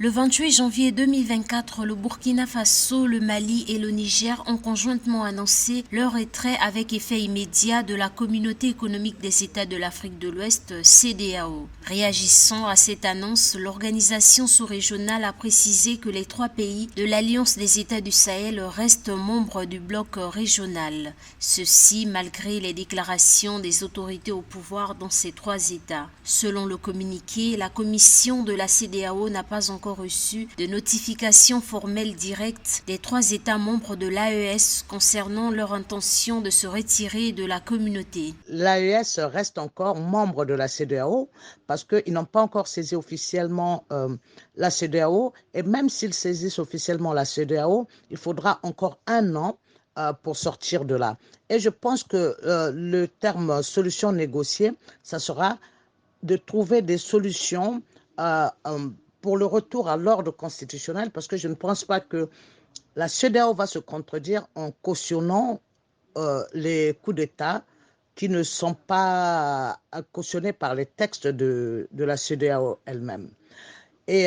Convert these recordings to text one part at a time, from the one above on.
Le 28 janvier 2024, le Burkina Faso, le Mali et le Niger ont conjointement annoncé leur retrait avec effet immédiat de la Communauté économique des États de l'Afrique de l'Ouest, CEDEAO. Réagissant à cette annonce, l'organisation sous-régionale a précisé que les trois pays de l'Alliance des États du Sahel restent membres du bloc régional. Ceci malgré les déclarations des autorités au pouvoir dans ces trois États. Selon le communiqué, la commission de la CEDEAO n'a pas encore reçu de notification formelle directe des trois États membres de l'AES concernant leur intention de se retirer de la communauté. L'AES reste encore membre de la CEDEAO parce qu'ils n'ont pas encore saisi officiellement la CEDEAO, et même s'ils saisissent officiellement la CEDEAO, il faudra encore 1 an pour sortir de là. Et je pense que le terme solution négociée, ça sera de trouver des solutions pour le retour à l'ordre constitutionnel, parce que je ne pense pas que la CEDEAO va se contredire en cautionnant les coups d'État qui ne sont pas cautionnés par les textes de la CEDEAO elle-même. Et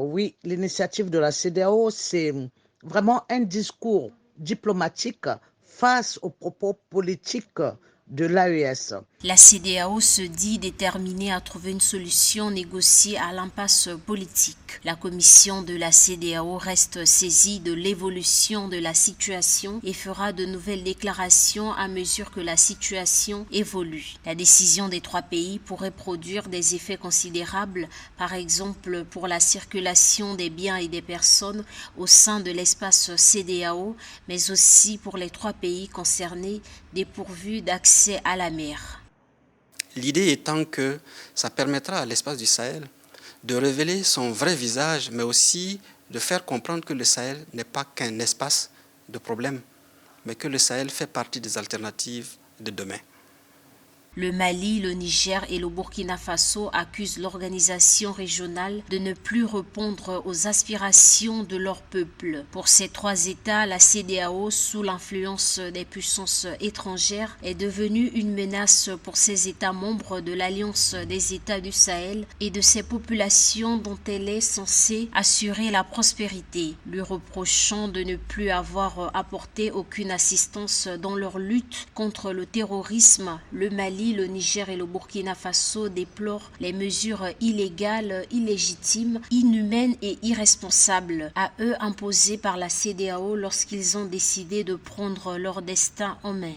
oui, l'initiative de la CEDEAO, c'est vraiment un discours diplomatique face aux propos politiques de l'AES. La CEDEAO se dit déterminée à trouver une solution négociée à l'impasse politique. La commission de la CEDEAO reste saisie de l'évolution de la situation et fera de nouvelles déclarations à mesure que la situation évolue. La décision des trois pays pourrait produire des effets considérables, par exemple pour la circulation des biens et des personnes au sein de l'espace CEDEAO, mais aussi pour les trois pays concernés dépourvus d'accès à la mer. L'idée étant que ça permettra à l'espace du Sahel de révéler son vrai visage, mais aussi de faire comprendre que le Sahel n'est pas qu'un espace de problèmes, mais que le Sahel fait partie des alternatives de demain. Le Mali, le Niger et le Burkina Faso accusent l'organisation régionale de ne plus répondre aux aspirations de leur peuple. Pour ces trois États, la CEDEAO, sous l'influence des puissances étrangères, est devenue une menace pour ces États membres de l'Alliance des États du Sahel et de ces populations dont elle est censée assurer la prospérité, lui reprochant de ne plus avoir apporté aucune assistance dans leur lutte contre le terrorisme. Le Mali, le Niger et le Burkina Faso déplorent les mesures illégales, illégitimes, inhumaines et irresponsables à eux imposées par la CEDEAO lorsqu'ils ont décidé de prendre leur destin en main.